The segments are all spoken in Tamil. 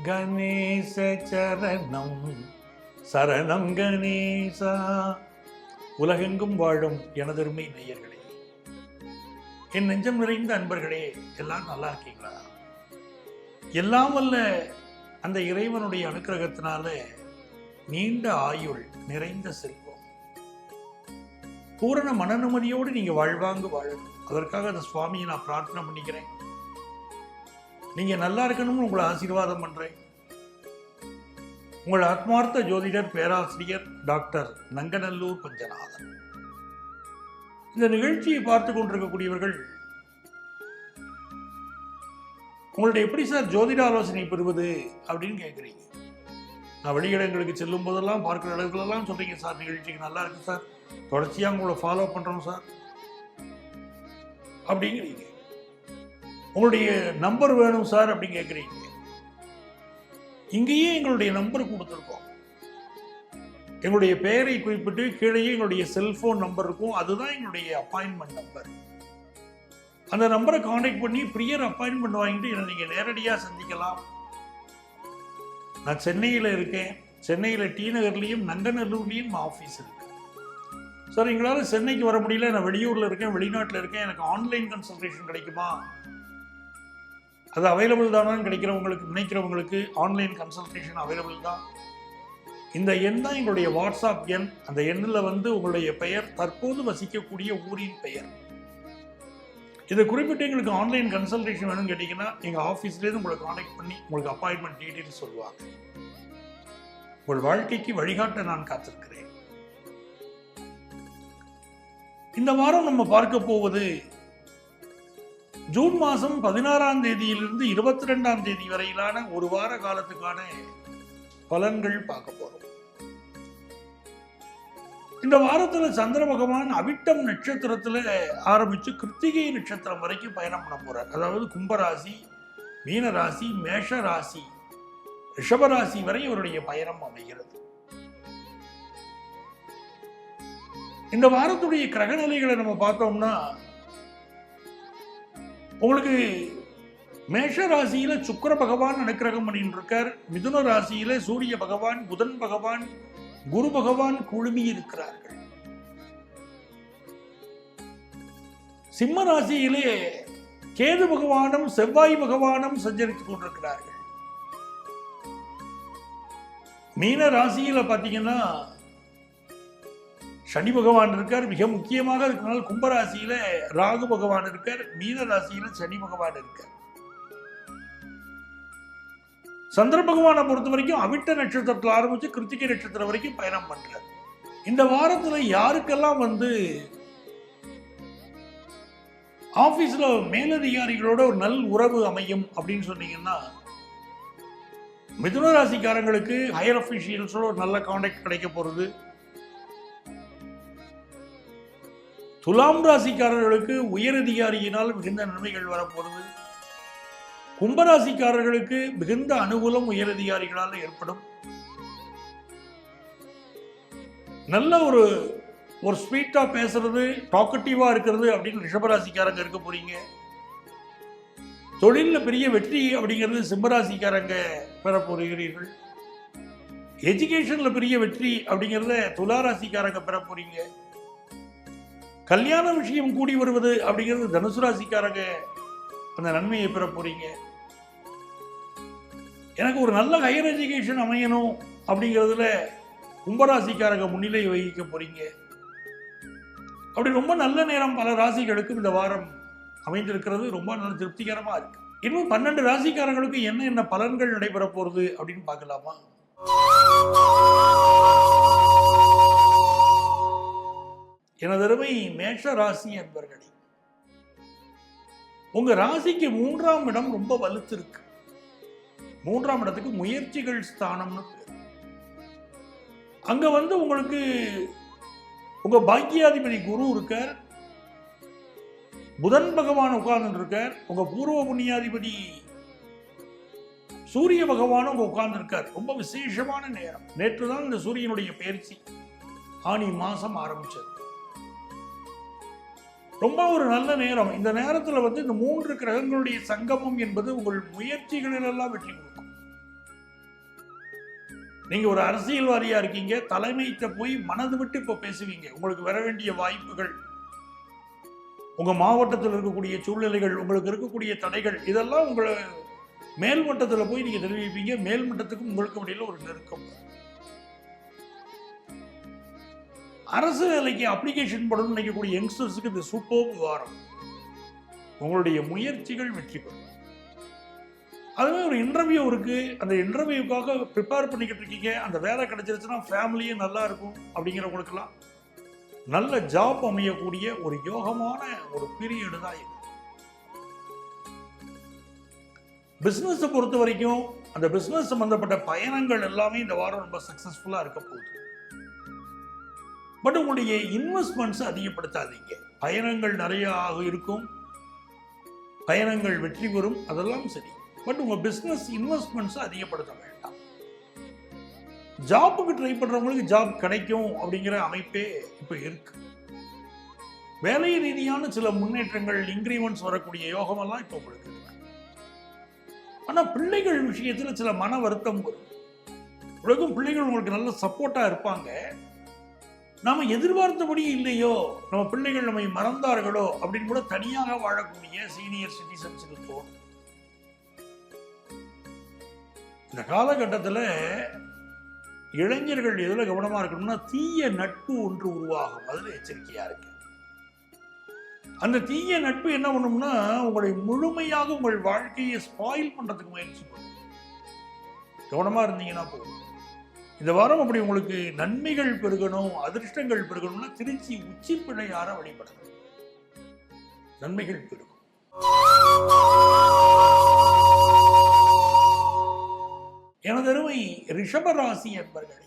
கணேச சரணம் சரணம் கணேசா. உலகெங்கும் வாழும் எனதருமை நேயர்களே, என் நெஞ்சம் நிறைந்த அன்பர்களே, எல்லாம் நல்லா இருக்கீங்களா? எல்லாம் வல்ல அந்த இறைவனுடைய அனுக்கிரகத்தினால நீண்ட ஆயுள், நிறைந்த செல்வம், பூரண மன நிம்மதியோடு நீங்க வாழ்வாங்க வாழணும். அதற்காக அந்த சுவாமியை நான் பிரார்த்தனை பண்ணிக்கிறேன். நீங்க நல்லா இருக்கணும்னு உங்களை ஆசீர்வாதம் பண்றேன். உங்கள் ஆத்மார்த்த ஜோதிடர் பேராசிரியர் டாக்டர் நங்கநல்லூர் பஞ்சநாதன். இந்த நிகழ்ச்சியை பார்த்து கொண்டிருக்கக்கூடியவர்கள், உங்கள்ட்ட எப்படி சார் ஜோதிட ஆலோசனை பெறுவது அப்படின்னு கேட்குறீங்க. நான் வெளியிடங்களுக்கு செல்லும் போதெல்லாம் பார்க்குற இடத்துலலாம் சொல்றீங்க, சார் நிகழ்ச்சிக்கு நல்லா இருக்கு சார், தொடர்ச்சியாக உங்களை ஃபாலோ பண்றோம் சார் அப்படிங்கிறீங்க. உங்களுடைய நம்பர் வேணும் சார் அப்படின்னு கேட்குறீங்க. இங்கேயே எங்களுடைய நம்பர் கொடுத்துருக்கோம். எங்களுடைய பெயரை குறிப்பிட்டு கீழேயே எங்களுடைய செல்போன் நம்பர் இருக்கும். அதுதான் எங்களுடைய அப்பாயின்மெண்ட் நம்பர். அந்த நம்பரை கான்டாக்ட் பண்ணி ப்ரியர் அப்பாயின்மெண்ட் வாங்கிட்டு என்னை நீங்கள் நேரடியாக சந்திக்கலாம். நான் சென்னையில் இருக்கேன். சென்னையில் டி நகர்லேயும் நங்கநல்லூர்லேயும் ஆஃபீஸ் இருக்கு. சார் எங்களால் சென்னைக்கு வர முடியல, நான் வெளியூரில் இருக்கேன், வெளிநாட்டில் இருக்கேன், எனக்கு ஆன்லைன் கன்சல்டேஷன் கிடைக்குமா? அது அவைலபிள் தானான்னு நினைக்கிறவங்களுக்கு ஆன்லைன் கன்சல்டேஷன் அவைலபிள் தான். இந்த எண் தான் எங்களுடைய வாட்ஸ்அப் எண். அந்த எண்ணில் உங்களுடைய பெயர், தற்போது வசிக்கக்கூடிய ஊரின் பெயர், இதை குறிப்பிட்டு எங்களுக்கு ஆன்லைன் கன்சல்டேஷன் வேணும்னு கேட்டிங்கன்னா எங்கள் ஆஃபீஸ்லேருந்து உங்களை கான்டாக்ட் பண்ணி உங்களுக்கு அப்பாயின்மெண்ட் டீட்டெயில்ஸ் சொல்லுவாங்க. உங்கள் வாழ்க்கைக்கு வழிகாட்ட நான் காத்திருக்கிறேன். இந்த வாரம் நம்ம பார்க்க போவது ஜூன் மாதம் 16ஆம் தேதியிலிருந்து 22ஆம் தேதி வரையிலான ஒரு வார காலத்துக்கான பலன்கள் பார்க்க போறோம். இந்த வாரத்துல சந்திர பகவான் அவிட்டம் நட்சத்திரத்துல ஆரம்பிச்சு கிருத்திகை நட்சத்திரம் வரைக்கும் பயணம் பண்ண போறார். அதாவது கும்பராசி, மீனராசி, மேஷ ராசி, ரிஷபராசி வரை இவருடைய பயணம் அமைகிறது. இந்த வாரத்துடைய கிரகநிலைகளை நம்ம பார்த்தோம்னா, உங்களுக்கு மேஷ ராசியில சுக்கிர பகவான் அனுக்கிரகம் பண்ணிட்டு இருக்கார். மிதுன ராசியில சூரிய பகவான், புதன் பகவான், குரு பகவான் குழுமி இருக்கிறார்கள். சிம்ம ராசியிலே கேது பகவானும் செவ்வாய் பகவானும் சஞ்சரித்துக் கொண்டிருக்கிறார்கள். மீன ராசியில பாத்தீங்கன்னா சனி பகவான் இருக்கார். மிக முக்கியமாக இருக்கிறனால கும்பராசியில ராகு பகவான் இருக்கார். மீன ராசியில சனி பகவான் இருக்கார். சந்திர பகவானை பொறுத்த வரைக்கும் அவிட்ட நட்சத்திரத்தில் ஆரம்பிச்சு கிருத்திகை நட்சத்திரம் வரைக்கும் பயணம் பண்றார். இந்த வாரத்துல யாருக்கெல்லாம் ஆபீஸ்ல மேலதிகாரிகளோட ஒரு நல் உறவு அமையும் அப்படின்னு சொன்னீங்கன்னா, மிதுன ராசிக்காரங்களுக்கு ஹையர் அபிஷியல்ஸோட ஒரு நல்ல கான்டாக்ட் கிடைக்க போறது. துலாம் ராசிக்காரர்களுக்கு உயரதிகாரியினால் மிகுந்த நன்மைகள் வரப்போறது. கும்பராசிக்காரர்களுக்கு மிகுந்த அனுகூலம் உயரதிகாரிகளால் ஏற்படும். நல்ல ஒரு ஸ்வீட்டா பேசுறது, டாக்கட்டிவா இருக்கிறது அப்படின்னு ரிஷபராசிக்காரங்க இருக்க போறீங்க. தொழில பெரிய வெற்றி அப்படிங்கிறது சிம்மராசிக்காரங்க பெற போகிறீர்கள். எஜுகேஷன்ல பெரிய வெற்றி அப்படிங்கிறத துளாராசிக்காரங்க பெற போறீங்க. கல்யாண விஷயம் கூடி வருவது அப்படிங்கிறது தனுசு ராசிக்காரங்க அந்த நன்மையை பெற போறீங்க. எனக்கு ஒரு நல்ல ஹையர் எஜுகேஷன் அமையணும் அப்படிங்கிறதுல கும்பராசிக்காரங்க முன்னிலை வகிக்க போறீங்க. அப்படி ரொம்ப நல்ல நேரம் பல ராசிகளுக்கும் இந்த வாரம் அமைந்திருக்கிறது. ரொம்ப நல்ல திருப்திகரமா இருக்கு. இன்னும் 12 ராசிக்காரங்களுக்கு என்ன பலன்கள் நடைபெற போறது அப்படின்னு பார்க்கலாமா? எனதருமை மேஷ ராசி என்பர்களே, உங்க ராசிக்கு 3ஆம் இடம் ரொம்ப வலுத்து இருக்கு. 3ஆம் இடத்துக்கு முயற்சிகள் ஸ்தானம்னு பேர். அங்க உங்களுக்கு உங்க பாக்கியாதிபதி குரு இருக்கார். புதன் பகவான் உட்கார்ந்து இருக்கார். உங்க பூர்வ புண்ணியாதிபதி சூரிய பகவானும் உட்கார்ந்து இருக்கார். ரொம்ப விசேஷமான நேரம். நேற்று தான் இந்த சூரியனுடைய பயிற்சி ஆனி மாசம் ஆரம்பிச்சது. ரொம்ப ஒரு நல்ல நேரம். இந்த நேரத்தில் இந்த 3 கிரகங்களுடைய சங்கமம் என்பது உங்கள் முயற்சிகளிலெல்லாம் வெற்றி கொடுக்கும். நீங்க ஒரு அரசியல்வாதியா இருக்கீங்க, தலைமையிட்ட போய் மனது விட்டு இப்ப பேசுவீங்க. உங்களுக்கு வர வேண்டிய வாய்ப்புகள், உங்க மாவட்டத்தில் இருக்கக்கூடிய சூழ்நிலைகள், உங்களுக்கு இருக்கக்கூடிய தடைகள், இதெல்லாம் உங்களை மேல்மட்டத்தில் போய் நீங்க தெரிவிப்பீங்க. மேல்மட்டத்துக்கும் உங்களுக்கு இடையில ஒரு நெருக்கம். அரசு வேலைக்கு அப்ளிகேஷன் போடணும்னு நினைக்கக்கூடிய யங்ஸ்டர்ஸுக்கு இது சூப்பர் வாரம். உங்களுடைய முயற்சிகள் வெற்றி பெறும். அதுவே ஒரு இன்டர்வியூ இருக்கு, அந்த இன்டர்வியூக்காக ப்ரிப்பேர் பண்ணிக்கிட்டு இருக்கீங்க, அந்த வேலை கிடைச்சிருச்சுன்னா ஃபேமிலியும் நல்லா இருக்கும் அப்படிங்கிறவங்களுக்கெல்லாம் நல்ல ஜாப் அமையக்கூடிய ஒரு யோகமான ஒரு பீரியடு தான் இது. பிசினஸை பொறுத்த வரைக்கும் அந்த பிசினஸ் சம்பந்தப்பட்ட பயணங்கள் எல்லாமே இந்த வாரம் ரொம்ப சக்சஸ்ஃபுல்லா இருக்க போகுது. பட் உங்களுடைய இன்வெஸ்ட்மெண்ட்ஸ் அதிகப்படுத்தாதீங்க. பயணங்கள் நிறைய இருக்கும், பயணங்கள் வெற்றி பெறும், அதெல்லாம் சரி. பட் உங்க பிசினஸ் இன்வெஸ்ட்மெண்ட்ஸ் அதிகப்படுத்த வேண்டாம். ஜாப்புக்கு ட்ரை பண்றவங்களுக்கு ஜாப் கிடைக்கும் அப்படிங்கிற அமைப்பே இப்ப இருக்கு. வேலை ரீதியான சில முன்னேற்றங்கள், இன்கிரிமெண்ட்ஸ் வரக்கூடிய யோகமெல்லாம் இப்ப உங்களுக்கு இருக்கு. ஆனா பிள்ளைகள் விஷயத்துல சில மன வருத்தம் வரும். உலகம் பிள்ளைகள் உங்களுக்கு நல்ல சப்போர்ட்டா இருப்பாங்க. நாம எதிர்பார்த்தபடி இல்லையோ, நம்ம பிள்ளைகள் நம்மை மறந்தார்களோ அப்படின்னு கூட தனியாக வாழக்கூடிய சீனியர் சிட்டிசன்ஸுக்கு தோணும். இந்த காலகட்டத்தில் இளைஞர்கள் எதுல கவனமா இருக்கணும்னா, தீய நட்பு ஒன்று உருவாகும், அதுல எச்சரிக்கையா இருக்கு. அந்த தீய நட்பு என்ன பண்ணும்னா, உங்களை முழுமையாக உங்கள் வாழ்க்கையை ஸ்பாயில் பண்றதுக்கு முயற்சி பண்ணும். கவனமா இருந்தீங்கன்னா போதும். இந்த வாரம் அப்படி உங்களுக்கு நன்மைகள் பெருகணும், அதிர்ஷ்டங்கள் பெருகணும்னா திருச்சி உச்சி பிள்ளையார வழிபடணும், நன்மைகள் பெருகும். எனது அருமை ரிஷபராசி என்பர்களே,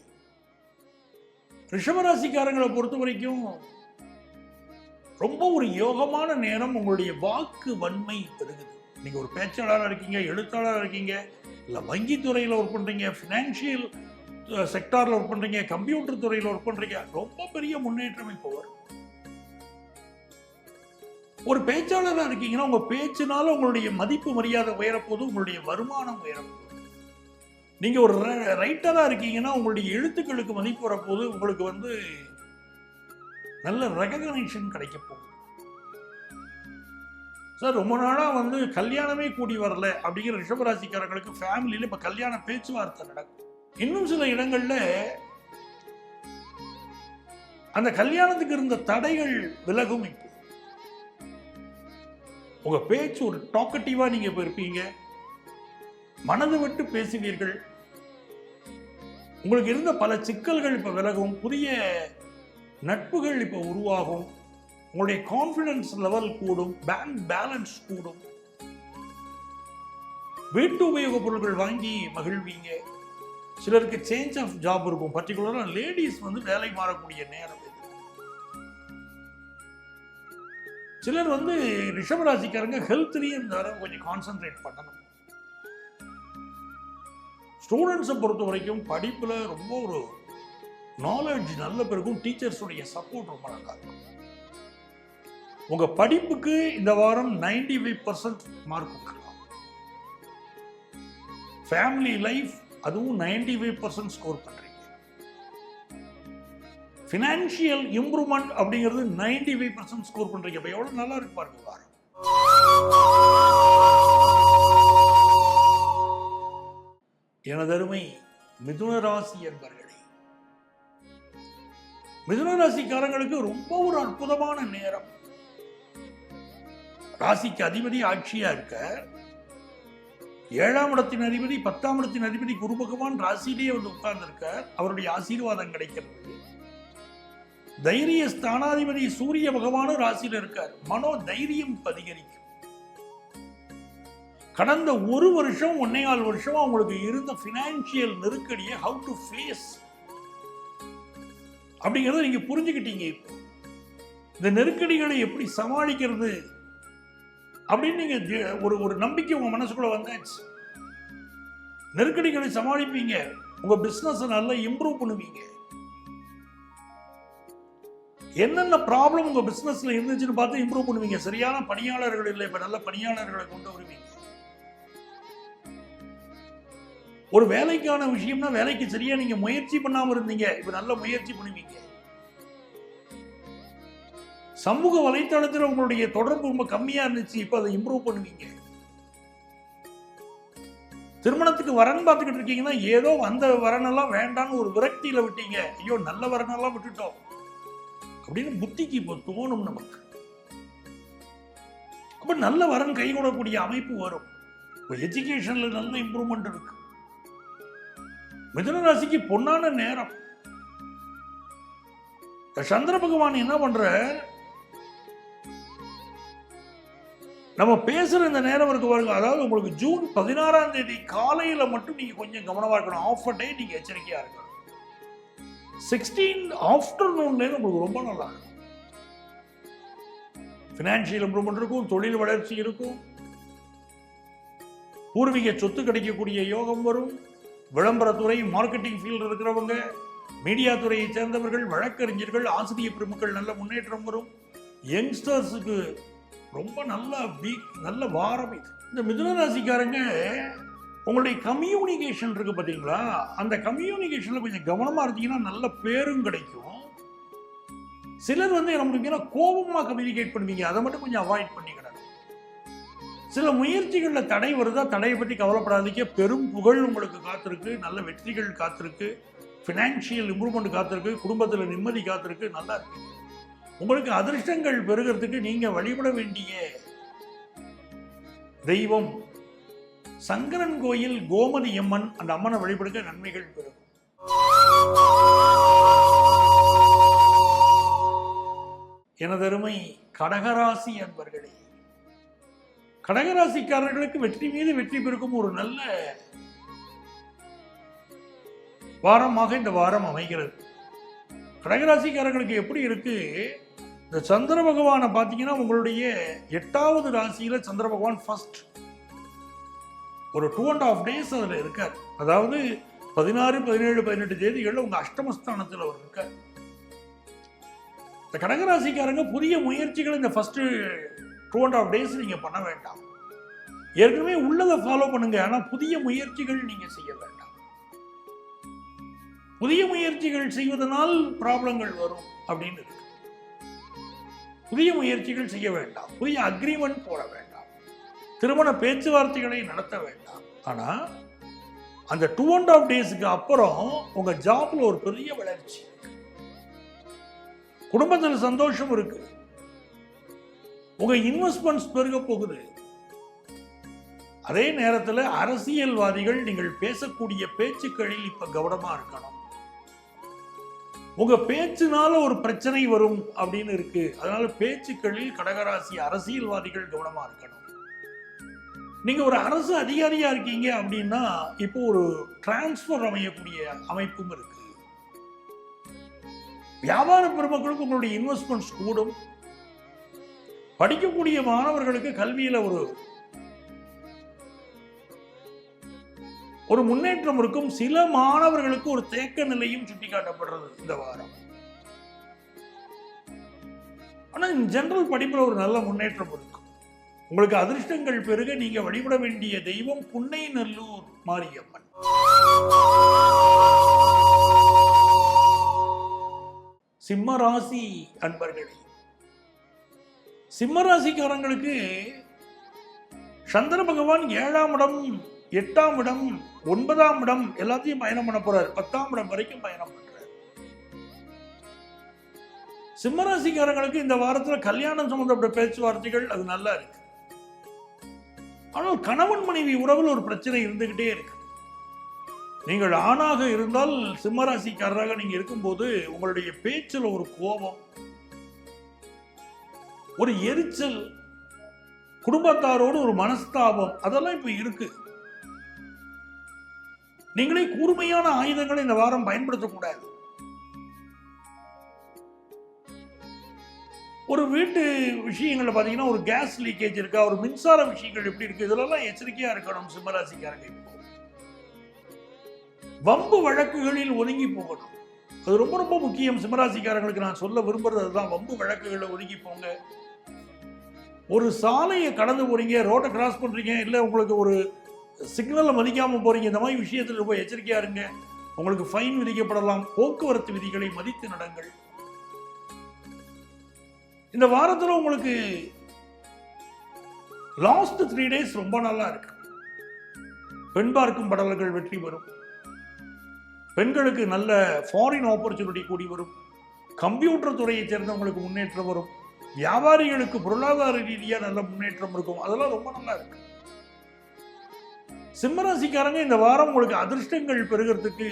ரிஷபராசிக்காரங்களை பொறுத்த வரைக்கும் ரொம்ப ஒரு யோகமான நேரம். உங்களுடைய வாக்கு வன்மை பெருகுது. நீங்க ஒரு பேச்சாளராக இருக்கீங்க, எழுத்தாளராக இருக்கீங்க, இல்லை வங்கித்துறையில் ஒர்க் பண்றீங்க, ஃபினான்ஷியல் செக்டார்ல ஒர்க் பண்றீங்க, கம்ப்யூட்டர் துறையில் ஒர்க் பண்றீங்க, ரொம்ப பெரிய முன்னேற்றம் இப்போ வரும். ஒரு பேச்சாளராக இருக்கீங்கன்னா உங்க பேச்சினால உங்களுடைய மதிப்பு மரியாதை உயரப்போது, உங்களுடைய வருமானம் உயரப்போகுது. நீங்க ஒரு ரைட்டரா இருக்கீங்கன்னா உங்களுடைய எழுத்துக்களுக்கு மதிப்பு வரப்போது, உங்களுக்கு நல்ல ரெகக்னிஷன் கிடைக்க போகுது. சார் ரொம்ப நாளா கல்யாணமே கூடி வரல அப்படிங்கிற ரிஷபராசிக்காரங்களுக்கு ஃபேமிலியில இப்ப கல்யாண பேச்சுவார்த்தை நடக்கும். இன்னும் சில இடங்கள்ல அந்த கல்யாணத்துக்கு இருந்த தடைகள் விலகும். இப்போ உங்க பேச்சு ஒரு டாக்கட்டிவா நீங்க இப்ப இருப்பீங்க, மனது விட்டு பேசுவீர்கள். உங்களுக்கு இருந்த பல சிக்கல்கள் இப்ப விலகும், புதிய நட்புகள் இப்ப உருவாகும், உங்களுடைய கான்பிடன்ஸ் லெவல் கூடும், பேங்க் பேலன்ஸ் கூடும், வீட்டு உபயோக பொருட்கள் வாங்கி மகிழ்வீங்க. சிலருக்கு சேஞ்ச் ஆஃப் ஜாப் இருக்கும், பர்டிகுலரா லேடிஸ் வேலை மாறக்கூடிய நேரம் இது. சிலர் ரிஷபராசிக்காரங்க ஹெல்த்லயும் கொஞ்சம் கான்சென்ட்ரேட் பண்ணணும். ஸ்டூடெண்ட்ஸை பொறுத்த வரைக்கும் படிப்புல ரொம்ப ஒரு நாலேஜ் நல்ல பிறகும் டீச்சர்ஸுடைய சப்போர்ட் ரொம்ப நல்லா இருக்கும். உங்க படிப்புக்கு இந்த வாரம் 95% மார்க் கொடுக்கலாம். ஃபேமிலி லைஃப் அதுவும் 95% ஸ்கோர் பண்றீங்க. ஃபினான்ஷியல் இம்ப்ரூவ்மெண்ட் அப்படிங்கிறது 95% ஸ்கோர் பண்றீங்க. இப்ப எவ்வளவு நல்லா இருக்கு பாருங்க வாரம். எனது அருமை மிதுன ராசி என்பர்களே, மிதுன ராசிக்காரங்களுக்கு ரொம்ப ஒரு அற்புதமான நேரம். ராசிக்கு அதிபதி ஆட்சியா இருக்க, 7ஆம் இடத்தின் அதிபதி 10ஆம் இடத்தின் அதிபதி குரு பகவான் ராசியிலேயே உட்கார்ந்து இருக்க, அவருடைய ஆசீர்வாதம் கிடைக்கிறது. தைரிய ஸ்தானாதிபதி சூரிய பகவானும் ராசியில இருக்கார், மனோ தைரியம் அதிகரிக்கும். கடந்த ஒரு வருஷம் 1.25 வருஷமா உங்களுக்கு இருந்த பினான்சியல் நெருக்கடியை ஹவு டு ஃபேஸ் அப்படிங்கறத நீங்க புரிஞ்சுக்கிட்டீங்க. இப்போ இந்த நெருக்கடிகளை எப்படி சமாளிக்கிறது அப்படின்னு நீங்க ஒரு நம்பிக்கை உங்க மனசுக்குள்ள வந்தாச்சு. நெருக்கடிகளை சமாளிப்பீங்க, உங்க பிசினஸ் நல்லா இம்ப்ரூவ் பண்ணுவீங்க. என்னென்ன ப்ராப்ளம் உங்க பிசினஸ்ல இருந்துச்சுன்னு பார்த்து இம்ப்ரூவ் பண்ணுவீங்க. சரியான பணியாளர்கள் இல்லை, இப்ப நல்ல பணியாளர்களை கொண்டு வருவீங்க. ஒரு வேலைக்கான விஷயம்னா வேலைக்கு சரியா நீங்க முயற்சி பண்ணாம இருந்தீங்க, இப்ப நல்ல முயற்சி பண்ணுவீங்க. சமூக வலைத்தளத்தில் உங்களுடைய தொடர்பு ரொம்ப கம்மியா இருந்துச்சு, இப்ப அதை இம்ப்ரூவ் பண்ணுவீங்க. திருமணத்துக்கு வரன் பார்த்துக்கிட்டு இருக்கீங்கன்னா ஏதோ அந்த வரனெல்லாம் வேண்டான்னு ஒரு விரக்தியில விட்டீங்க, ஐயோ நல்ல வரனெல்லாம் விட்டுட்டோம் அப்படின்னு புத்திக்கு இப்போ தோணும் நமக்கு. அப்ப நல்ல வரன் கை கூடக்கூடிய அமைப்பு வரும். எஜுகேஷன்ல நல்ல இம்ப்ரூவ்மெண்ட் இருக்கு. மிதுன ராசிக்கு பொன்னான நேரம். சந்திர பகவான் என்ன பண்ற, நம்ம பேசுற இந்த நேரம் இருக்கு பாருங்க, அதாவது உங்களுக்கு ஜூன் 16ஆம் தேதி காலையில மட்டும் நீங்க கொஞ்சம் கவனமா இருக்கணும். ஆஃப் அ டே நீங்க எச்சரிக்கையா இருக்கணும். 16 ஆஃப்டர்நூன்ல உங்களுக்கு ரொம்ப நல்லா இருக்கும். பினான்சியல் இம்ப்ரூவ்மெண்ட் இருக்கும், தொழில் வளர்ச்சி இருக்கும், பூர்வீக சொத்து கிடைக்கக்கூடிய யோகம் வரும். விளம்பரத்துறை, மார்க்கெட்டிங் ஃபீல்டு இருக்கிறவங்க, மீடியா துறையை சேர்ந்தவர்கள், வழக்கறிஞர்கள், ஆசிரியர் பெருமக்கள் நல்ல முன்னேற்றம் வரும். யங்ஸ்டர்ஸுக்கு ரொம்ப நல்ல வாரம் இது. இந்த மிதுன ராசிக்காரங்க உங்களுடைய கம்யூனிகேஷன் இருக்கு பார்த்தீங்களா, அந்த கம்யூனிகேஷன்ல கொஞ்சம் கவனமா இருந்தீங்கன்னா நல்ல பேரும் கிடைக்கும். சிலர் என்ன பண்ணுவீங்கன்னா கோபமா கம்யூனிகேட் பண்ணுவீங்க, அதை மட்டும் கொஞ்சம் அவாய்ட் பண்ணிக்கிடணும். சில முயற்சிகள்ல தடை வருதா, தடையை பத்தி கவலைப்படாதீங்க. பெரும் புகழ் உங்களுக்கு காத்திருக்கு, நல்ல வெற்றிகள் காத்திருக்கு, பினான்சியல் இம்ப்ரூவ்மெண்ட் காத்திருக்கு, குடும்பத்தில் நிம்மதி காத்திருக்கு, நல்லா இருக்கு. உங்களுக்கு அதிர்ஷ்டங்கள் பெறுகிறதுக்கு நீங்க வழிபட வேண்டிய தெய்வம் சங்கரன் கோயில் கோமதி அம்மன். அந்த அம்மனை வழிபடுங்க, நன்மைகள் பெறும். எனதருமை கடகராசி அன்பர்களே, கடகராசிக்காரர்களுக்கு வெற்றி மீது வெற்றி பெருக்கும் ஒரு நல்ல வாரமாக இந்த வாரம் அமைகிறது. கடகராசிக்காரர்களுக்கு எப்படி இருக்கு, இந்த சந்திர பகவானை பார்த்தீங்கன்னா உங்களுடைய 8வது ராசியில சந்திர பகவான் ஃபர்ஸ்ட் ஒரு 2.5 days அதில் இருக்கார். அதாவது 16, 17, 18 தேதிகளில் உங்க அஷ்டமஸ்தானத்தில் அவர் இருக்கார். இந்த கடகராசிக்காரங்க புதிய முயற்சிகளை இந்த ஃபர்ஸ்ட் 2.5 days நீங்க பண்ண வேண்டாம். ஏற்கனவே உள்ளதை ஃபாலோ பண்ணுங்க, ஆனா புதிய முயற்சிகள் நீங்க செய்ய வேண்டாம். புதிய முயற்சிகள் செய்வதனால் ப்ராப்ளங்கள் வரும் அப்படின்னு இருக்கு. புதிய முயற்சிகள் செய்ய வேண்டாம், புதிய அக்ரிமெண்ட் போட வேண்டாம், திருமண பேச்சுவார்த்தைகளை நடத்த வேண்டாம். ஆனா அந்த 2.5 daysக்கு அப்புறம் உங்க ஜாப்ல ஒரு பெரிய வளர்ச்சி, குடும்பத்தில் சந்தோஷம் இருக்கு, உங்க இன்வெஸ்ட்மெண்ட்ஸ் பெருக போகுது. அதே நேரத்தில் அரசியல்வாதிகள் நீங்கள் பேசக்கூடிய பேச்சுக்களில் இப்ப கவனமா இருக்கணும். உங்க பேச்சுனால ஒரு பிரச்சனை வரும் அப்படின்னு இருக்கு. அதனால பேச்சுக்களில் கடகராசி அரசியல்வாதிகள் கவனமா இருக்கணும். நீங்க ஒரு அரசு அதிகாரியா இருக்கீங்க அப்படின்னா இப்போ ஒரு டிரான்ஸ்பர் அமையக்கூடிய அமைப்பும் இருக்கு. வியாபார பெருமக்களுக்கு உங்களுடைய இன்வெஸ்ட்மெண்ட்ஸ் கூடும். படிக்கக்கூடிய மாணவர்களுக்கு கல்வியில ஒரு முன்னேற்றம் இருக்கும். சில மாணவர்களுக்கு ஒரு தேக்க நிலையும் சுட்டிக்காட்டப்படுறது இந்த வாரம். ஆனா ஜெனரல் படிப்புல ஒரு நல்ல முன்னேற்றம் இருக்கும். உங்களுக்கு அதிர்ஷ்டங்கள் பெருக நீங்க வழிபட வேண்டிய தெய்வம் புன்னைநல்லூர் மாரியம்மன். சிம்ம ராசி அன்பர்களே, சிம்ம ராசிக்காரங்களுக்கு சந்திர பகவான் 7ஆம் இடம், 8ஆம் இடம், 9ஆம் இடம் எல்லாத்தையும் பயணம் பண்ண போறாரு. 10ஆம் இடம் வரைக்கும் பயணம் பண்றாரு. சிம்மராசிக்காரங்களுக்கு இந்த வாரத்தில் கல்யாணம் சம்பந்தப்பட்ட பேச்சுவார்த்தைகள் அது நல்லா இருக்கு. ஆனால் கணவன் மனைவி உறவில் ஒரு பிரச்சனை இருந்துகிட்டே இருக்கு. நீங்கள் ஆணாக இருந்தால் சிம்மராசிக்காரராக நீங்க இருக்கும்போது உங்களுடைய பேச்சில் ஒரு கோபம், ஒரு எரிச்சல், குடும்பத்தாரோடு ஒரு மனஸ்தாபம் அதெல்லாம் இப்ப இருக்கு. நீங்களே கூர்மையான ஆயுதங்களை இந்த வாரம் பயன்படுத்தக்கூடாது. ஒரு வீட்டு விஷயங்கள்ல பாத்தீங்கன்னா ஒரு கேஸ் லீக்கேஜ் இருக்கா, ஒரு மின்சார விஷயங்கள் எப்படி இருக்கு, இதெல்லாம் எச்சரிக்கையா இருக்கணும் சிம்மராசிக்காரங்க. இப்போ வம்பு வழக்குகளில் ஒதுங்கி போகணும், அது ரொம்ப ரொம்ப முக்கியம். சிம்மராசிக்காரங்களுக்கு நான் சொல்ல விரும்புறது அதுதான், வம்பு வழக்குகளில் ஒதுங்கி போங்க. ஒரு சாலையை கடந்து போறீங்க, ரோட்டை கிராஸ் பண்றீங்க, இல்ல உங்களுக்கு ஒரு சிக்னலை மதிக்காம போறீங்க, இந்த மாதிரி விஷயத்தில் ரொம்ப எச்சரிக்கையா இருங்க. உங்களுக்கு ஃபைன் விதிக்கப்படலாம். போக்குவரத்து விதிகளை மதித்து நடங்கள். இந்த வாரத்தில் உங்களுக்கு லாஸ்ட் 3 days ரொம்ப நல்லா இருக்கு. பெண் பார்க்கும் படலங்கள் வெற்றி பெறும். பெண்களுக்கு நல்ல ஃபாரின் ஆப்பர்ச்சுனிட்டி கூடி வரும். கம்ப்யூட்டர் துறையை சேர்ந்தவங்களுக்கு முன்னேற்றம் வரும். வியாபாரிகளுக்கு பொருளாதார ரீதியாக நல்ல முன்னேற்றம் இருக்கும். அதெல்லாம் ரொம்ப நல்லா இருக்கு. சிம்மராசிக்காரங்க இந்த வாரம் உங்களுக்கு அதிர்ஷ்டங்கள் பெறுகிறதுக்கு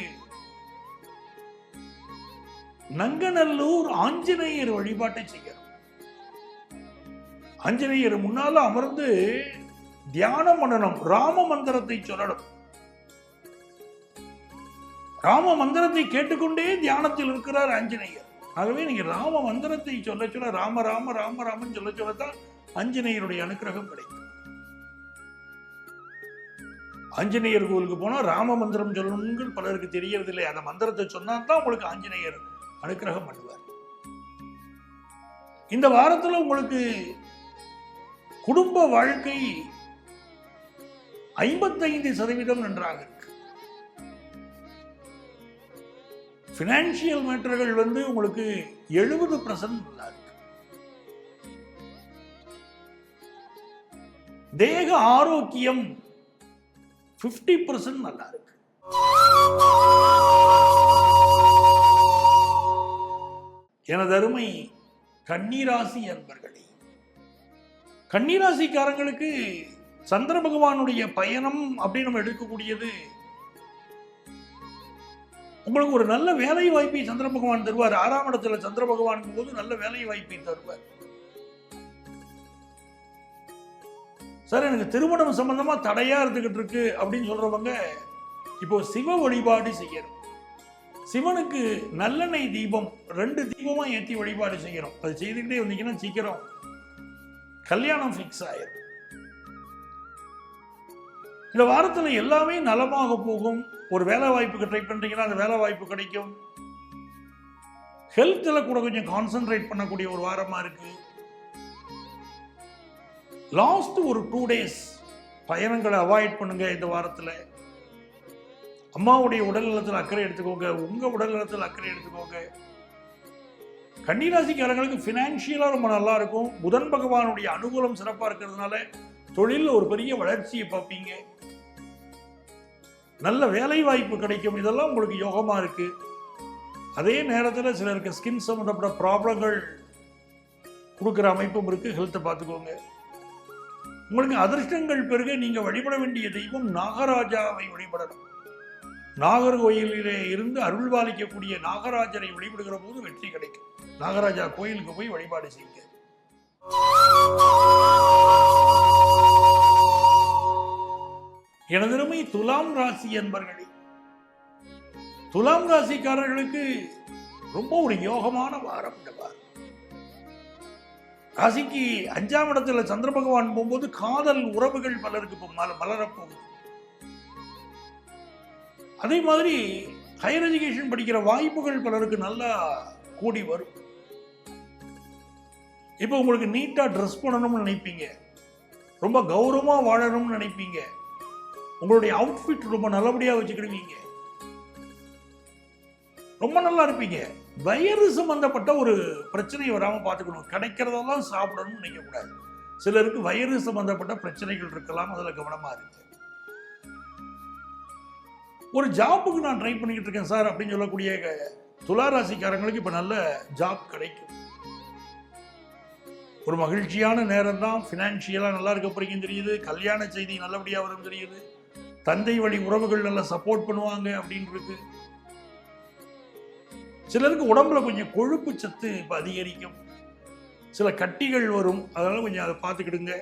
நங்கநல்லூர் ஆஞ்சநேயர் வழிபாட்டை செய்யணும். ஆஞ்சநேயர் முன்னால அமர்ந்து தியானம் பண்ணணும். ராம மந்திரத்தை சொல்லணும். ராம மந்திரத்தை கேட்டுக்கொண்டே தியானத்தில் இருக்கிறார் ஆஞ்சநேயர். ஆகவே நீங்க ராம மந்திரத்தை சொல்ல சொல்ல ராம ராம ராம ராமன் சொல்ல சொல்லத்தான் ஆஞ்சநேயருடைய அனுக்கிரகம் கிடைக்கும். ஆஞ்சநேயர் கோவிலுக்கு போனா ராம மந்திரம் சொல்லணுங்கள் பலருக்கு தெரியறதில்லை. அந்த மந்திரத்தை சொன்னா தான் உங்களுக்கு ஆஞ்சநேயர் அனுக்கிரகம் பண்ணுவார். இந்த வாரத்தில் உங்களுக்கு குடும்ப வாழ்க்கை 55% நன்றாக இருக்கு. பினான்சியல் மேட்டர்கள் உங்களுக்கு 70% நல்லா இருக்கு. தேக ஆரோக்கியம் 50% நல்லா இருக்கு. எனது அருமை கன்னிராசி அன்பர்களே, கன்னிராசிக்காரங்களுக்கு சந்திர பகவானுடைய பயணம் அப்படின்னு நம்ம எடுக்கக்கூடியது உங்களுக்கு ஒரு நல்ல வேலை வாய்ப்பை சந்திர பகவான் தருவார். 6ஆம் இடத்துல சந்திர பகவான் போது நல்ல வேலை வாய்ப்பை தருவார். சார் எனக்கு திருமணம் சம்பந்தமா தடையா இருந்துகிட்டு இருக்கு அப்படின்னு சொல்றவங்க இப்போ சிவ வழிபாடு செய்யணும். சிவனுக்கு நல்லெண்ணெய் தீபம் 2 தீபமா ஏற்றி வழிபாடு செய்யணும். அது செய்துக்கிட்டே வந்தீங்கன்னா சீக்கிரம் கல்யாணம் ஃபிக்ஸ் ஆயிடும். இந்த வாரத்தில் எல்லாமே நலமாக போகும். ஒரு வேலை வாய்ப்புக்கு ட்ரை பண்றீங்கன்னா அந்த வேலை வாய்ப்பு கிடைக்கும். ஹெல்த்தில் கூட கொஞ்சம் கான்சென்ட்ரேட் பண்ணக்கூடிய ஒரு வாரமா இருக்கு. லாஸ்ட் ஒரு 2 days பயணங்களை அவாய்ட் பண்ணுங்க. இந்த வாரத்தில் அம்மாவுடைய உடல் நலத்தில் அக்கறை எடுத்துக்கோங்க. உங்க உடல் நலத்தில் அக்கறை எடுத்துக்கோங்க. கன்னிராசிக்காரங்களுக்கு பினான்சியலா ரொம்ப நல்லா இருக்கும். புதன் பகவானுடைய அனுகூலம் சிறப்பா இருக்கிறதுனால தொழில் ஒரு பெரிய வளர்ச்சியை பார்ப்பீங்க. நல்ல வேலை வாய்ப்பு கிடைக்கும். இதெல்லாம் உங்களுக்கு யோகமா இருக்கு. அதே நேரத்தில் சிலருக்கு ஸ்கின் சம்பந்தப்பட்ட ப்ராப்ளங்கள் கொடுக்குற அமைப்பும் இருக்கு. ஹெல்த்தை பார்த்துக்கோங்க. உங்களுக்கு அதிர்ஷ்டங்கள் பெருக நீங்க வழிபட வேண்டிய தெய்வம் நாகராஜாவை வழிபடணும். நாகர்கோயிலிலே இருந்து அருள்பாலிக்கக்கூடிய நாகராஜரை வழிபடுகிற போது வெற்றி கிடைக்கும். நாகராஜா கோயிலுக்கு போய் வழிபாடு செய்யுங்க. எனதருமை துலாம் ராசி என்பர்களே, துலாம் ராசிக்காரர்களுக்கு ரொம்ப ஒரு யோகமான வாரம். இந்த வாரம் ராசிக்கு 5ஆம் இடத்துல சந்திர பகவான் போகும்போது காதல் உறவுகள் பலருக்கு மலரப்போகுது. அதே மாதிரி ஹையர் எஜுகேஷன் படிக்கிற வாய்ப்புகள் பலருக்கு நல்லா கூடி வரும். இப்போ உங்களுக்கு நீட்டா ட்ரெஸ் பண்ணணும்னு நினைப்பீங்க. ரொம்ப கௌரவமா வாழணும்னு நினைப்பீங்க. உங்களுடைய அவுட்ஃபிட் ரொம்ப நல்லபடியா வச்சுக்கிடுவீங்க. ரொம்ப நல்லா இருப்பீங்க. வயிறு சம்பந்தப்பட்ட ஒரு பிரச்சனை வராம பார்த்துக்கணும். கிடைக்கிறதெல்லாம் சாப்பிடணும்னு நினைக்க கூடாது. சிலருக்கு வயிறு சம்பந்தப்பட்ட பிரச்சனைகள் இருக்கலாம். அதுல கவனமா இருக்கு. ஒரு ஜாப்புக்கு நான் ட்ரை பண்ணிக்கிட்டு இருக்கேன் சார் அப்படின்னு சொல்லக்கூடிய துலா ராசிக்காரங்களுக்கு இப்ப நல்ல ஜாப் கிடைக்கும். ஒரு மகிழ்ச்சியான நேரம் தான். பினான்சியலா நல்லா இருக்க போறீங்கன்னு தெரியுது. கல்யாண செய்தி நல்லபடியா வரும் தெரியுது. தந்தை வழி உறவுகள் நல்லா சப்போர்ட் பண்ணுவாங்க அப்படின்னு இருக்கு. சிலருக்கு உடம்புல கொஞ்சம் கொழுப்பு சத்து இப்ப அதிகரிக்கும். சில கட்டிகள் வரும். அதனால கொஞ்சம் அதை பார்த்துக்கிடுங்க.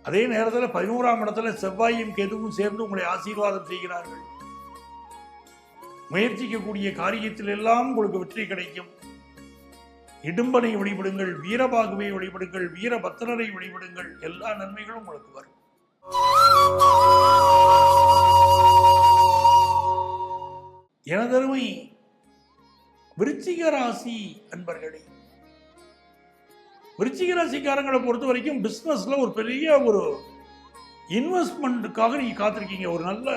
அதே நேரத்தில் 11ஆம் இடத்துல செவ்வாயும் கேதுவும் சேர்ந்து உங்களை ஆசீர்வாதம் செய்கிறார்கள். முயற்சிக்கக்கூடிய காரியத்தில் எல்லாம் உங்களுக்கு வெற்றி கிடைக்கும். இடும்பனை வழிபடுங்கள், வீரபாகுவை வழிபடுங்கள், வீரபத்திரரை வழிபடுங்கள். எல்லா நன்மைகளும் உங்களுக்கு வரும். எனதருமை விருச்சிக ராசி அன்பர்களே, விருச்சிக ராசிக்காரங்களை பொறுத்த வரைக்கும் பிசினஸ்ல ஒரு பெரிய ஒரு இன்வெஸ்ட்மெண்ட்டுக்காக நீங்க காத்திருக்கீங்க. ஒரு நல்ல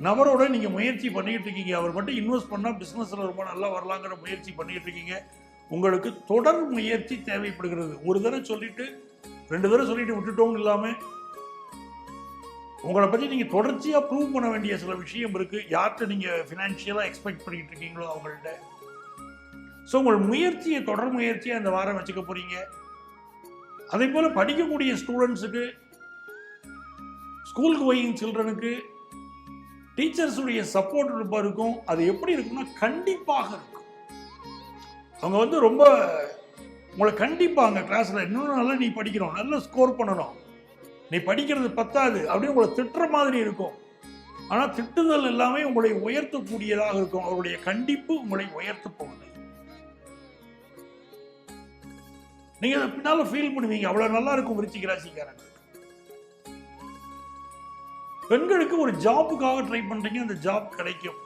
நபரோட நீங்க முயற்சி பண்ணிட்டு இருக்கீங்க. அவர் மட்டும் இன்வெஸ்ட் பண்ணா பிசினஸ்ல ரொம்ப நல்லா வரலாங்கிற முயற்சி பண்ணிட்டு இருக்கீங்க. உங்களுக்கு தொடர் முயற்சி தேவைப்படுகிறது. ஒரு தடவை சொல்லிட்டு 2 தடவை சொல்லிட்டு விட்டுட்டோம் இல்லாம உங்களை பத்தி நீங்க தொடர்ச்சியா ப்ரூவ் பண்ண வேண்டிய சில விஷயம் இருக்கு. யார்கிட்ட நீங்க பினான்சியலா எக்ஸ்பெக்ட் பண்ணிட்டு இருக்கீங்களோ அவங்கள்ட்ட. ஸோ உங்கள் முயற்சியை தொடர் முயற்சியை அந்த வாரம் வச்சுக்க போறீங்க. அதே போல படிக்கக்கூடிய ஸ்டூடெண்ட்ஸுக்கு, ஸ்கூல் கோயிங் சில்ட்ரனுக்கு டீச்சர்ஸுடைய சப்போர்ட் இருக்கும். அது எப்படி இருக்கும்னா கண்டிப்பாக இருக்கும். அவங்க ரொம்ப உங்களை கண்டிப்பாங்க. கிளாஸ்ல இன்னும் நல்லா நீ படிக்கணும், நல்ல ஸ்கோர் பண்ணணும், நீ படிக்கிறது பத்தாது அப்படின்னு உங்களை திட்டுற மாதிரி இருக்கும். ஆனா திட்டுதல் எல்லாமே உங்களை உயர்த்தக்கூடியதாக இருக்கும். அவருடைய கண்டிப்பு உங்களை உயர்த்த போகுது. நீங்க அதை பின்னால ஃபீல் பண்ணுவீங்க. அவ்வளவு நல்லா இருக்கும். விருச்சிக ராசிக்காரங்க பெண்களுக்கு ஒரு ஜாபுக்காக ட்ரை பண்றீங்க, அந்த ஜாப் கிடைக்கும்.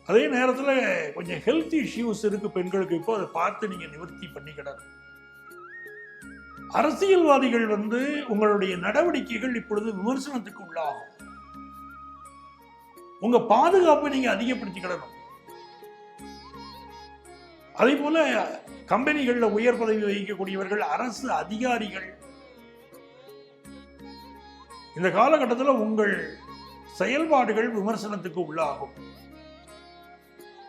அதே நேரத்தில் கொஞ்சம் ஹெல்த் இஷ்யூஸ் இருக்கு பெண்களுக்கு. இப்போ அதை பார்த்து நீங்க நிவர்த்தி பண்ணிக்கிடணும். அரசியல்வாதிகள் உங்களுடைய நடவடிக்கைகள் இப்பொழுது விமர்சனத்துக்கு உள்ளாகும். உங்க பாதுகாப்பை நீங்க அதிகப்படுத்திக்கிடணும். அதே போல கம்பெனிகள்ல உயர் பதவி வகிக்கக்கூடியவர்கள், அரசு அதிகாரிகள், இந்த காலகட்டத்தில் உங்கள் செயல்பாடுகள் விமர்சனத்துக்கு உள்ளாகும்.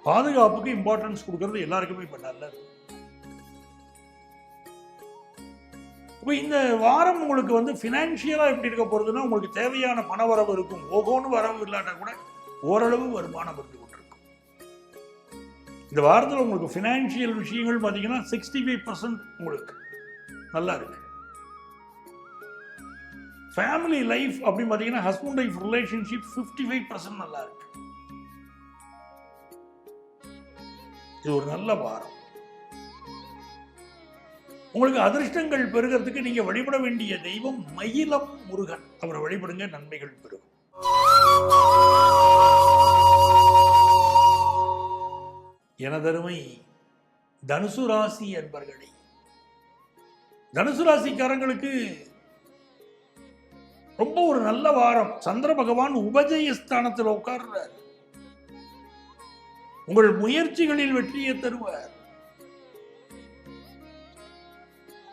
பாதுகாப்புக்கு இம்பார்ட்டன்ஸ் கொடுக்கிறது எல்லாருக்குமே இப்ப நல்லது. இந்த வாரம் உங்களுக்கு பினான்சியலா எப்படி இருக்க போறதுன்னா, உங்களுக்கு தேவையான பண வரவு இருக்கும். ஓகோன்னு வரவு இல்லாட்டா கூட ஓரளவு வருமானம் இருந்து கொண்டிருக்கும். இந்த வாரத்தில் உங்களுக்கு பினான்சியல் விஷயங்கள் பார்த்தீங்கன்னா 65% உங்களுக்கு நல்லா இருக்கு. ஃபேமிலி லைஃப் அப்படின்னு பார்த்தீங்கன்னா ஹஸ்பண்ட் ஒய்ஃப் ரிலேஷன்ஷிப் 55% நல்லா இருக்கு. இது ஒரு நல்ல வாரம். உங்களுக்கு அதிர்ஷ்டங்கள் பெருகிறதுக்கு நீங்க வழிபட வேண்டிய தெய்வம் மயிலம் முருகன். அவரை வழிபடுங்க, நன்மைகள் பெருகும். எனதருமை தனுசு ராசி அன்பர்களே, தனுசு ராசிக்காரங்களுக்கு ரொம்ப ஒரு நல்ல வாரம். சந்திர பகவான் உபஜயஸ்தானத்தில் உட்கார்றார். உங்கள் முயற்சிகளில் வெற்றியை தருவார்.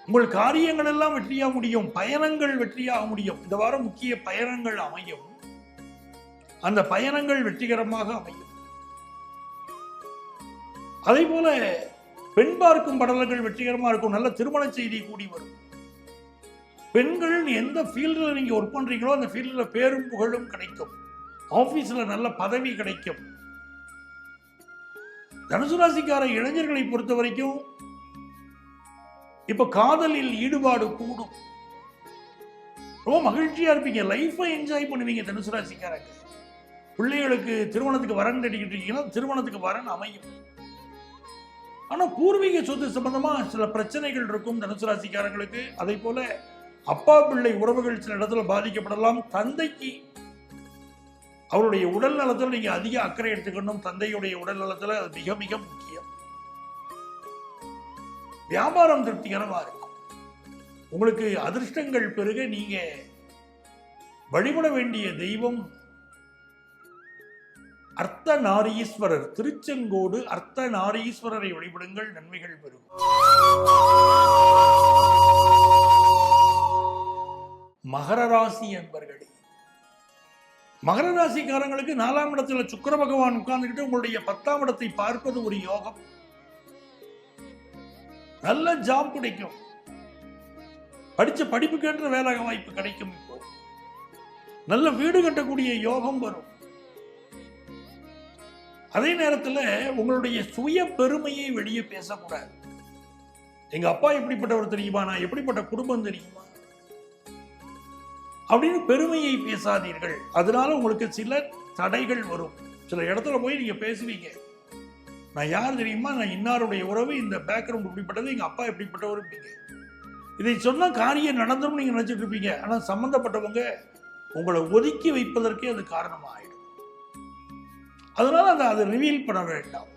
உங்கள் காரியங்கள் எல்லாம் வெற்றியாக முடியும். பயணங்கள் வெற்றியாக முடியும். இந்த வாரம் முக்கிய பயணங்கள் அமையும். அந்த பயணங்கள் வெற்றிகரமாக அமையும். அதே போல பெண் பார்க்கும் படலங்கள் வெற்றிகரமா இருக்கும். நல்ல திருமண செய்தி கூடி வரும். பெண்கள் எந்த ஃபீல்டில் நீங்க ஒர்க் பண்றீங்களோ அந்த ஃபீல்டில் பேரும் புகழும் கிடைக்கும். ஆபீஸ்ல நல்ல பதவி கிடைக்கும். தனுசு ராசிக்கார இளைஞர்களை பொறுத்த வரைக்கும் இப்ப காதலில் ஈடுபாடு கூடும். ரொம்ப மகிழ்ச்சியா இருப்பீங்க. லைஃபை என்ஜாய் பண்ணுவீங்க. தனுசு ராசிக்காரங்க பிள்ளைகளுக்கு திருமணத்துக்கு வரன் தேடிக்கிட்டு இருக்கீங்கன்னா திருமணத்துக்கு வரன் அமையும். ஆனா பூர்வீக சொத்து சம்பந்தமா சில பிரச்சனைகள் இருக்கும் தனுசு ராசிக்காரங்களுக்கு. அதே போல அப்பா பிள்ளை உறவுகள் சில இடத்துல பாதிக்கப்படலாம். தந்தைக்கு அவருடைய உடல் நலத்தில் நீங்க அதிக அக்கறை எடுத்துக்கணும். தந்தையுடைய உடல் நலத்தில் அது மிக மிக முக்கியம். வியாபாரம் திருப்திகரமா இருக்கும். உங்களுக்கு அதிர்ஷ்டங்கள் பெருக நீங்க வழிபட வேண்டிய தெய்வம் அர்த்த நாரீஸ்வரர். திருச்செங்கோடு அர்த்த நாரீஸ்வரரை வழிபடுங்கள், நன்மைகள் பெறும். மகர ராசி என்பர்களே, மகர ராசிக்காரங்களுக்கு 4ஆம் இடத்துல சுக்கிர பகவான் உட்கார்ந்துக்கிட்டு உங்களுடைய 10ஆம் இடத்தை பார்ப்பது ஒரு யோகம். நல்ல ஜாப் கிடைக்கும். படிச்ச படிப்புக்கேற்ற வேலை வாய்ப்பு கிடைக்கும். இப்போ நல்ல வீடு கட்டக்கூடிய யோகம் வரும். அதே நேரத்தில் உங்களுடைய சுய பெருமையை வெளியே பேசக்கூடாது. எங்க அப்பா எப்படிப்பட்டவர் தெரியுமா, நான் எப்படிப்பட்ட குடும்பம் தெரியுமா அப்படின்னு பெருமையை பேசாதீர்கள். அதனால உங்களுக்கு சில தடைகள் வரும். சில இடத்துல போய் நீங்க பேசுவீங்க, நான் யார் தெரியுமா, நான் இன்னாருடைய உறவு, இந்த பேக்ரவுண்ட் இப்படிப்பட்டது, எங்க அப்பா எப்படிப்பட்டவர் இருப்பீங்க. இதை சொன்னா காரியம் நடந்துடும் நீங்க நினைச்சிட்டு இருப்பீங்க. ஆனா சம்பந்தப்பட்டவங்க உங்களை ஒதுக்கி வைப்பதற்கே அது காரணமாயிடும். அதனால அதை ரிவீல் பண்ண வேண்டாம்.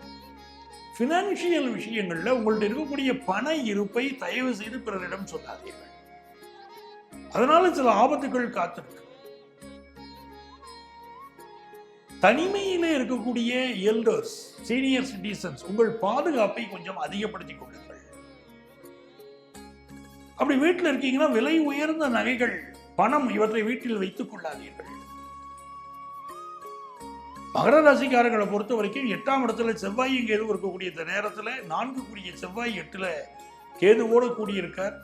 பினான்சியல் விஷயங்கள்ல உங்கள்ட்ட இருக்கக்கூடிய பண இருப்பை தயவு செய்து பிறரிடம் சொல்லாதீர்கள். அதனால சில ஆபத்துகள் காத்திருக்கு. தனிமையிலே இருக்கக்கூடிய எல்டர்ஸ், சீனியர் சிட்டிசன்ஸ், உங்கள் பாதுகாப்பை கொஞ்சம் அதிகப்படுத்திக் கொள்ளுங்கள். அப்படி வீட்டில் இருக்கீங்கன்னா விலை உயர்ந்த நகைகள், பணம் இவற்றை வீட்டில் வைத்துக் கொள்ளாதீர்கள். மகர ராசிக்காரர்களை பொறுத்த வரைக்கும் 8ஆம் இடத்துல செவ்வாயும் கேது இருக்கக்கூடிய இந்த நேரத்தில் 4 செவ்வாய் 8ல் கேதுவோடு கூடியிருக்கார்.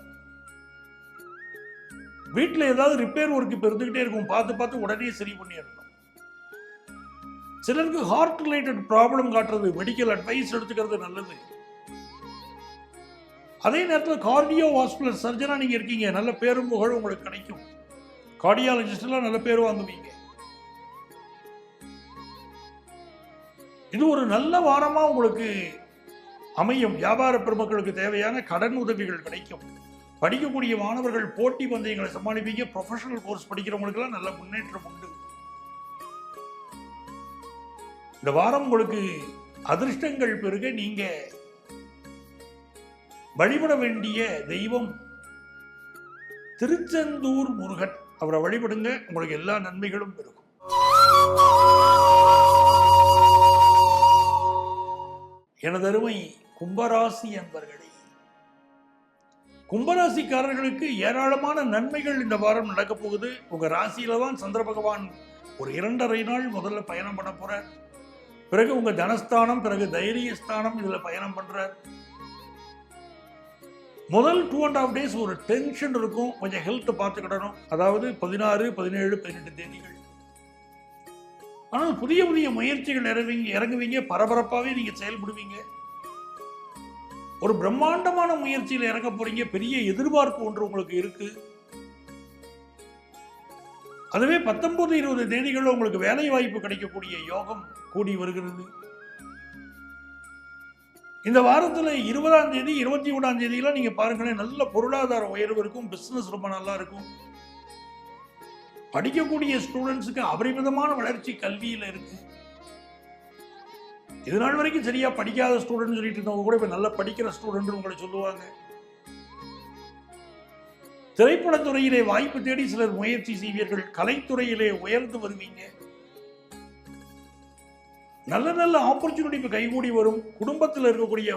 வீட்டில் ஏதாவது ரிப்பேர் ஒர்க் இப்போ இருந்துகிட்டே இருக்கும், பார்த்து பார்த்து உடனே சரி பண்ணிடணும். சிலருக்கு ஹார்ட் ரிலேட்டட் ப்ராப்ளம் காட்டுறது, மெடிக்கல் அட்வைஸ் எடுத்துக்கிறது நல்லது. அதே நேரத்தில் கார்டியோ வாஸ்குலர் சர்ஜனா நீங்க இருக்கீங்க, நல்ல பேரும் புகழ் உங்களுக்கு கிடைக்கும். கார்டியாலஜிஸ்ட் எல்லாம் நல்ல பேர் வாங்குவீங்க. இது ஒரு நல்ல வாரமா உங்களுக்கு அமையும். வியாபார பெருமக்களுக்கு தேவையான கடன் உதவிகள் கிடைக்கும். படிக்கக்கூடிய மாணவர்கள் போட்டி பந்தயங்களை சமாளிப்பீங்க. ப்ரொஃபஷனல் கோர்ஸ் படிக்கிறவங்களுக்கெல்லாம் நல்ல முன்னேற்றம் உண்டு. இந்த வாரம் உங்களுக்கு அதிர்ஷ்டங்கள் பெருக நீங்க வழிபட வேண்டிய தெய்வம் திருச்செந்தூர் முருகன். அவரை வழிபடுங்க, உங்களுக்கு எல்லா நன்மைகளும் பெருகும். எனது அருமை கும்பராசி அன்பர்களே, கும்பராசிக்காரர்களுக்கு ஏராளமான நன்மைகள் இந்த வாரம் நடக்க போகுது. உங்க ராசியில தான் சந்திர பகவான் ஒரு 2.5 நாள் முதல்ல பயணம் பண்ண போறார். பிறகு உங்க தனஸ்தானம், பிறகு தைரியஸ்தானம், இதுல பயணம் பண்றார். முதல் 2.5 days ஒரு டென்ஷன் இருக்கும், கொஞ்சம் ஹெல்த் பார்த்துக்கிடணும். அதாவது 16, 17, 18 தேதிகள். ஆனால் புதிய புதிய முயற்சிகள் இறங்குவீங்க, பரபரப்பாகவே நீங்க செயல்படுவீங்க. ஒரு பிரம்மாண்டமான முயற்சியில் இறங்க போறீங்க. பெரிய எதிர்பார்ப்பு ஒன்று உங்களுக்கு இருக்கு. அதுவே 19, 20 தேதிகளில் உங்களுக்கு வேலை வாய்ப்பு கிடைக்கக்கூடிய யோகம் கூடி வருகிறது. இந்த வாரத்தில் 20ஆம் தேதி 21ஆம் தேதியெல்லாம் நீங்க பாருங்களேன், நல்ல பொருளாதார உயர்வு இருக்கும். பிசினஸ் ரொம்ப நல்லா இருக்கும். படிக்கக்கூடிய ஸ்டூடெண்ட்ஸுக்கு அபரிமிதமான வளர்ச்சி கல்வியில் இருக்கு. இது நாள் வரைக்கும் சரியா படிக்காத ஸ்டூடெண்ட் சொல்லிட்டு இருந்தவங்க கூட இப்ப நல்லா படிக்கிற ஸ்டூடெண்ட் உங்களை சொல்லுவாங்க. திரைப்படத்துறையிலே வாய்ப்பு தேடி சிலர் முயற்சி செய்வீர்கள். கலைத்துறையிலே உயர்ந்து வருவீங்க. நல்ல நல்ல ஆப்பர்ச்சுனிட்டி இப்ப கைகூடி வரும். குடும்பத்தில் இருக்கக்கூடிய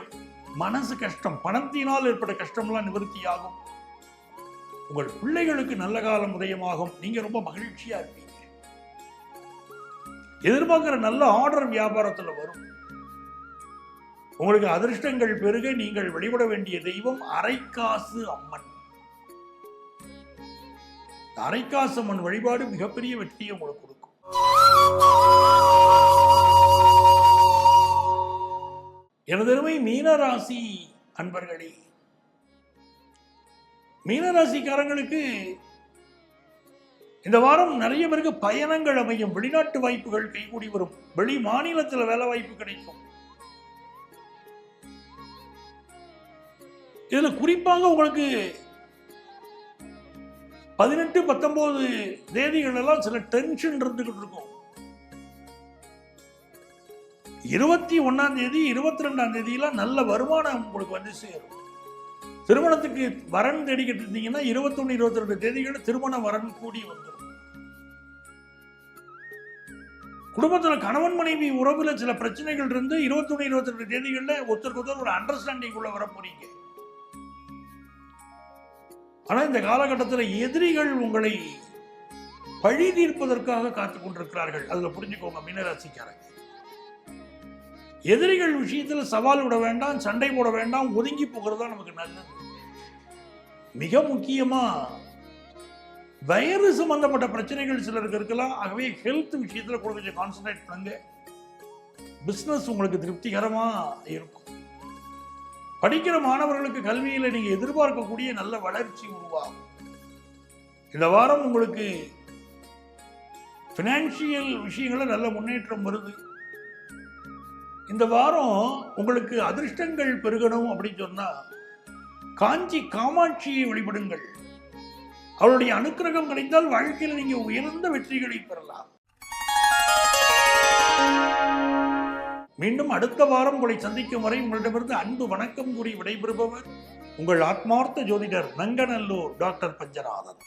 மனசு கஷ்டம், பணத்தினால் ஏற்பட்ட கஷ்டம்லாம் நிவர்த்தியாகும். உங்கள் பிள்ளைகளுக்கு நல்ல காலம் உதயமாகும். நீங்க ரொம்ப மகிழ்ச்சியா இருப்பீங்க. எதிர்பார்க்கிற நல்ல ஆர்டர் வியாபாரத்தில் வரும். உங்களுக்கு அதிர்ஷ்டங்கள் பெருக நீங்கள் வழிபட வேண்டிய தெய்வம் அரைக்காசு அம்மன். அரைக்காசு அம்மன் வழிபாடு மிகப்பெரிய வெற்றியை உங்களுக்கு கொடுக்கும். எனதருமை மீனராசி அன்பர்களே, மீனராசிக்காரங்களுக்கு இந்த வாரம் நிறைய பேருக்கு பயணங்கள் அமையும். வெளிநாட்டு வாய்ப்புகள் கைகூடி வரும். வெளி மாநிலத்தில் வேலை வாய்ப்பு கிடைக்கும். இதுல குறிப்பாக உங்களுக்கு 18, 19 தேதிகள் எல்லாம் சில டென்ஷன் இருந்துகிட்டு இருக்கும். 21ஆம் தேதி 22ஆம் தேதியெல்லாம் நல்ல வருமானம் உங்களுக்கு வந்து சேரும். திருமணத்துக்கு வரன் தேடிக்கிட்டு இருந்தீங்கன்னா 21, 22 தேதிகள் திருமண வரன் கூடி வந்துடும். குடும்பத்தில் கணவன் மனைவி உறவுல சில பிரச்சனைகள் இருந்து 21, 22 தேதிகளில் ஒருத்தருக்கு ஒருத்தர் ஒரு அண்டர்ஸ்டாண்டிங் உள்ள வர போறீங்க. ஆனா இந்த காலகட்டத்தில் எதிரிகள் உங்களை பழி தீர்ப்பதற்காக காத்துக் கொண்டிருக்கிறார்கள். அதுல புரிஞ்சுக்கோங்க மீனராசிக்காரங்க. எதிரிகள் விஷயத்தில் சவால் விட வேண்டாம், சண்டை போட வேண்டாம், ஒதுங்கி போகிறதா நமக்கு நல்லது. மிக முக்கியமா வயறு சம்பந்தப்பட்ட பிரச்சனைகள் சிலருக்கு இருக்கலாம். ஆகவே ஹெல்த் விஷயத்தில் கூட கொஞ்சம் கான்சன்ட்ரேட் பண்ணுங்க. பிசினஸ் உங்களுக்கு திருப்திகரமா இருக்கும். படிக்கிற மாணவர்களுக்கு கல்வியில நீங்க எதிர்பார்க்கக்கூடிய நல்ல வளர்ச்சி உருவாகும். இந்த வாரம் உங்களுக்கு பினான்சியல் விஷயங்கள நல்ல முன்னேற்றம் வருது. இந்த வாரம் உங்களுக்கு அதிர்ஷ்டங்கள் பெருகணும் அப்படின்னு சொன்னா காஞ்சி காமாட்சியை வழிபடுங்கள். அவருடைய அனுக்கிரகம் கிடைத்தால் வாழ்க்கையில் நீங்க உயர்ந்த வெற்றிகளை பெறலாம். மீண்டும் அடுத்த வாரம் உங்களை சந்திக்கும் வரை உங்களிடமிருந்து அன்பு வணக்கம் கூறி விடைபெறுபவர் உங்கள் ஆத்மார்த்த ஜோதிடர் நங்கநல்லூர் டாக்டர் பஞ்சநாதன்.